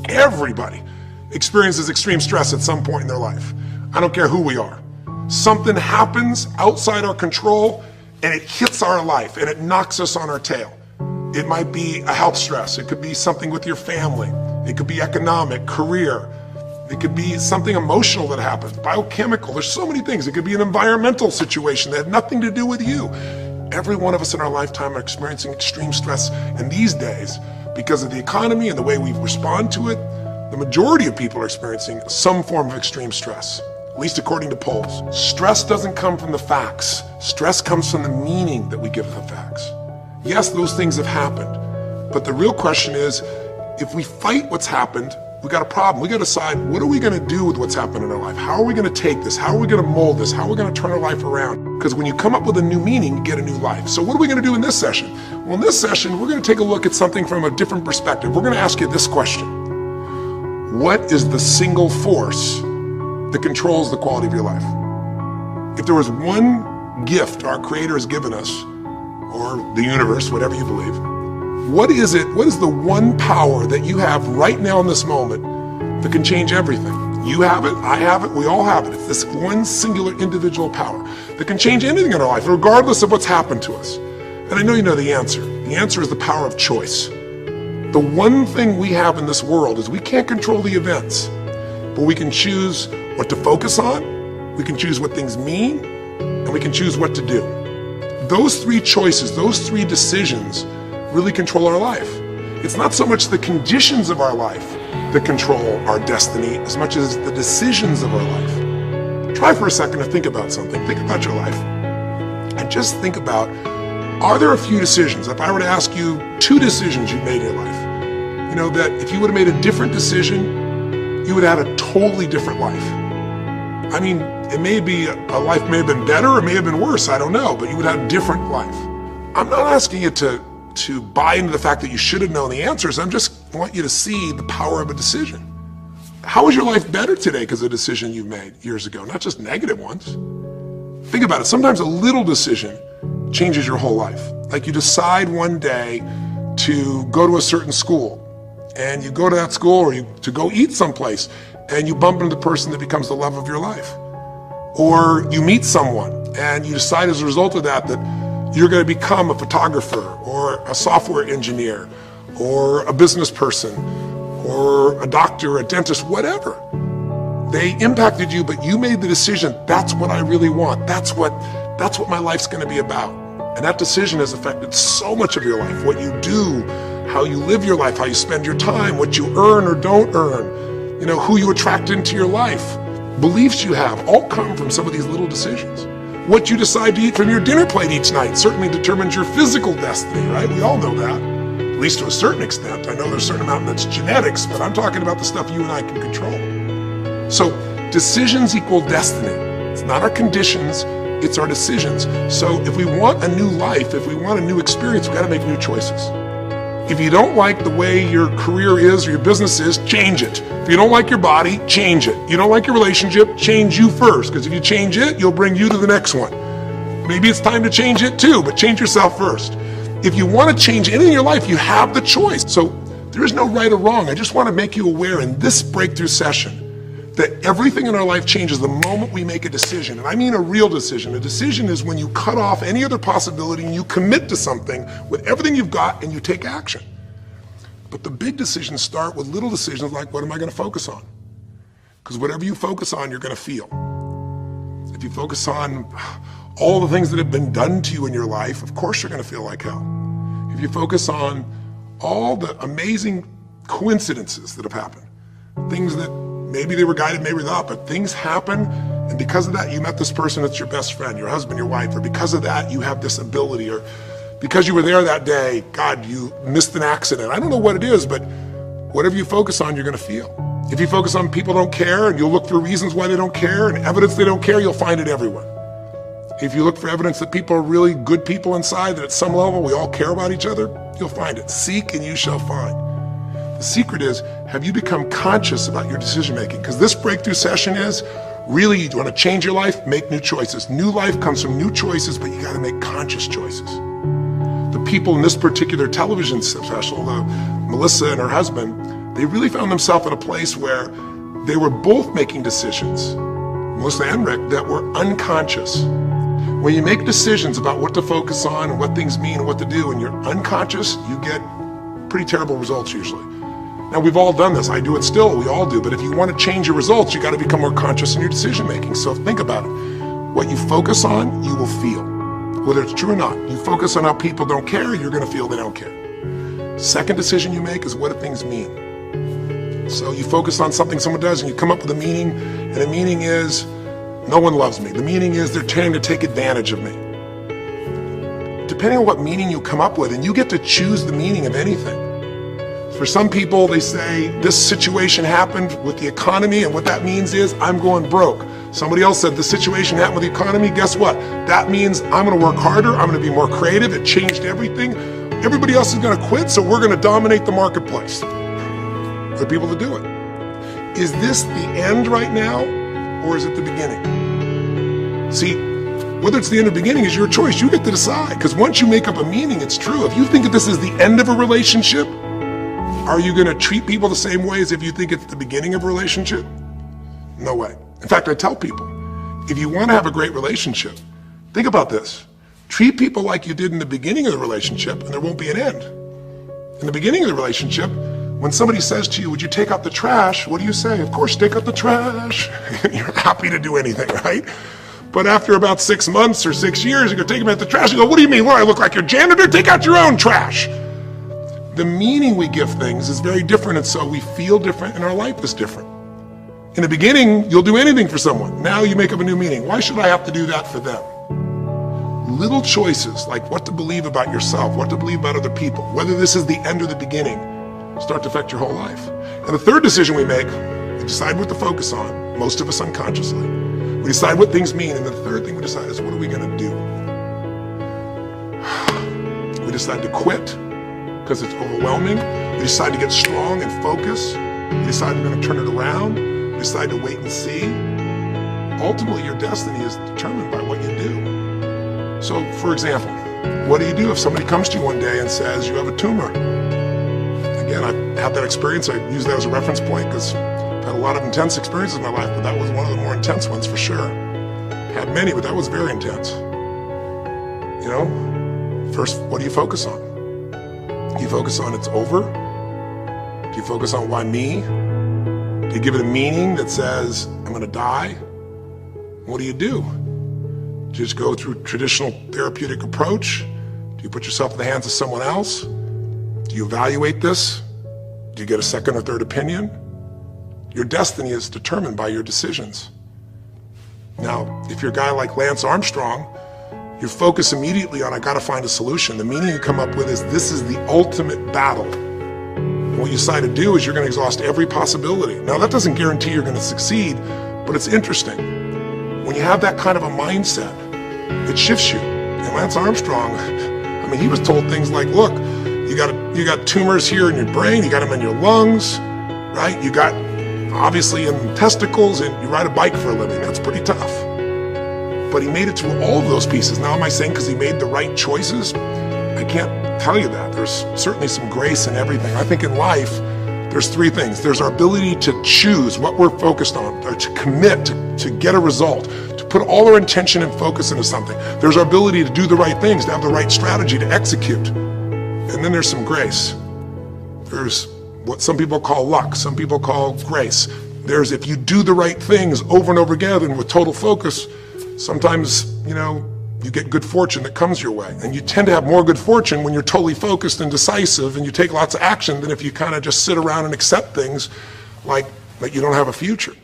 Everybody experiences extreme stress at some point in their life. I don't care who we are. Something happens outside our control and it hits our life and it knocks us on our tail. It might be a health stress. It could be something with your family. It could be economic, career. It could be something emotional that happens, biochemical. There's so many things. It could be an environmental situation that had nothing to do with you. Every one of us in our lifetime are experiencing extreme stress. And these days, because of the economy and the way we respond to it, the majority of people are experiencing some form of extreme stress, at least according to polls. Stress doesn't come from the facts. Stress comes from the meaning that we give the facts. Yes, those things have happened, but the real question is, if we fight what's happened, we got a problem. We got to decide, what are we going to do with what's happened in our life? How are we going to take this? How are we going to mold this? How are we going to turn our life around? Because when you come up with a new meaning, you get a new life. So what are we going to do in this session? Well, in this session, we're going to take a look at something from a different perspective. We're going to ask you this question. What is the single force that controls the quality of your life? If there was one gift our Creator has given us, or the universe, whatever you believe, what is it? What is the one power that you have right now in this moment that can change everything? You have it, I have it, we all have it. It's this one singular individual power that can change anything in our life, regardless of what's happened to us. And I know you know the answer. The answer is the power of choice. The one thing we have in this world is we can't control the events, but we can choose what to focus on, we can choose what things mean, and we can choose what to do. Those three choices, those three decisions really control our life. It's not so much the conditions of our life that control our destiny as much as the decisions of our life. Try for a second to think about something. Think about your life. And just think about, are there a few decisions? If I were to ask you 2 decisions you've made in your life, you know, that if you would have made a different decision, you would have had a totally different life. I mean, it may be a life may have been better or may have been worse, I don't know, but you would have a different life. I'm not asking you to buy into the fact that you should have known the answers. I just want you to see the power of a decision. How is your life better today because of a decision you made years ago, not just negative ones? Think about it. Sometimes a little decision changes your whole life. Like you decide one day to go to a certain school, and you go to that school, or to go eat someplace, and you bump into the person that becomes the love of your life. Or you meet someone and you decide as a result of that you're going to become a photographer or a software engineer or a business person or a doctor, a dentist, whatever. They impacted you, but you made the decision, that's what I really want. That's what my life's going to be about. And that decision has affected so much of your life, what you do, how you live your life, how you spend your time, what you earn or don't earn, you know, who you attract into your life. Beliefs you have all come from some of these little decisions. What you decide to eat from your dinner plate each night certainly determines your physical destiny, right? We all know that, at least to a certain extent. I know there's a certain amount that's genetics, but I'm talking about the stuff you and I can control. So decisions equal destiny. It's not our conditions, it's our decisions. So if we want a new life, if we want a new experience, we gotta make new choices. If you don't like the way your career is or your business is, change it. If you don't like your body, change it. You don't like your relationship, change you first, because if you change it, you'll bring you to the next one. Maybe it's time to change it too, but change yourself first. If you want to change anything in your life, you have the choice. So there is no right or wrong. I just want to make you aware in this breakthrough session that everything in our life changes the moment we make a decision. And I mean a real decision. A decision is when you cut off any other possibility and you commit to something with everything you've got and you take action. But the big decisions start with little decisions like, what am I going to focus on? Because whatever you focus on, you're going to feel. If you focus on all the things that have been done to you in your life, of course you're going to feel like hell. If you focus on all the amazing coincidences that have happened, things that maybe they were guided, maybe not, but things happen, and because of that, you met this person that's your best friend, your husband, your wife, or because of that, you have this ability, or because you were there that day, God, you missed an accident. I don't know what it is, but whatever you focus on, you're going to feel. If you focus on people don't care, and you'll look for reasons why they don't care, and evidence they don't care, you'll find it everywhere. If you look for evidence that people are really good people inside, that at some level we all care about each other, you'll find it. Seek and you shall find. The secret is, have you become conscious about your decision making? Because this breakthrough session is, really, you want to change your life, make new choices. New life comes from new choices, but you got to make conscious choices. The people in this particular television special, Melissa and her husband, they really found themselves in a place where they were both making decisions, Melissa and Rick, that were unconscious. When you make decisions about what to focus on and what things mean and what to do, and you're unconscious, you get pretty terrible results usually. Now, we've all done this. I do it still. We all do. But if you want to change your results, you got to become more conscious in your decision making. So think about it. What you focus on, you will feel. Whether it's true or not. You focus on how people don't care, you're going to feel they don't care. Second decision you make is what do things mean. So you focus on something someone does and you come up with a meaning, and the meaning is no one loves me. The meaning is they're trying to take advantage of me. Depending on what meaning you come up with, and you get to choose the meaning of anything. For some people, they say this situation happened with the economy, and what that means is I'm going broke. Somebody else said the situation happened with the economy. Guess what? That means I'm going to work harder. I'm going to be more creative. It changed everything. Everybody else is going to quit, so we're going to dominate the marketplace. There are people that do it. Is this the end right now, or is it the beginning? See, whether it's the end or beginning is your choice. You get to decide, because once you make up a meaning, it's true. If you think that this is the end of a relationship, are you going to treat people the same way as if you think it's the beginning of a relationship? No way. In fact, I tell people, if you want to have a great relationship, think about this. Treat people like you did in the beginning of the relationship, and there won't be an end. In the beginning of the relationship, when somebody says to you, would you take out the trash? What do you say? Of course, take out the trash. You're happy to do anything, right? But after about 6 months or 6 years, you go take them out the trash. You go, what do you mean? What, I look like your janitor? Take out your own trash. The meaning we give things is very different, and so we feel different, and our life is different. In the beginning, you'll do anything for someone. Now you make up a new meaning. Why should I have to do that for them? Little choices, like what to believe about yourself, what to believe about other people, whether this is the end or the beginning, start to affect your whole life. And the third decision we make, we decide what to focus on, most of us unconsciously. We decide what things mean, and the third thing we decide is what are we going to do? We decide to quit, because it's overwhelming. We decide to get strong and focus. We decide we're going to turn it around. We decide to wait and see. Ultimately, your destiny is determined by what you do. So, for example, what do you do if somebody comes to you one day and says you have a tumor? Again, I've had that experience. I use that as a reference point because I've had a lot of intense experiences in my life, but that was one of the more intense ones for sure. Had many, but that was very intense. You know, first, what do you focus on? Do you focus on it's over? Do you focus on why me? Do you give it a meaning that says, I'm going to die? What do? Do you just go through traditional therapeutic approach? Do you put yourself in the hands of someone else? Do you evaluate this? Do you get a second or third opinion? Your destiny is determined by your decisions. Now, if you're a guy like Lance Armstrong, you focus immediately on, I gotta find a solution. The meaning you come up with is, this is the ultimate battle. And what you decide to do is you're gonna exhaust every possibility. Now that doesn't guarantee you're gonna succeed, but it's interesting. When you have that kind of a mindset, it shifts you. And Lance Armstrong, I mean, he was told things like, look, you got tumors here in your brain, you got them in your lungs, right? You got, obviously, in the testicles, and you ride a bike for a living. That's pretty tough. But he made it through all of those pieces. Now, am I saying because he made the right choices? I can't tell you that. There's certainly some grace in everything. I think in life, there's three things. There's our ability to choose what we're focused on, or to commit, to get a result, to put all our intention and focus into something. There's our ability to do the right things, to have the right strategy, to execute. And then there's some grace. There's what some people call luck, some people call grace. There's if you do the right things over and over again and with total focus, sometimes, you get good fortune that comes your way. And you tend to have more good fortune when you're totally focused and decisive and you take lots of action than if you kind of just sit around and accept things like you don't have a future.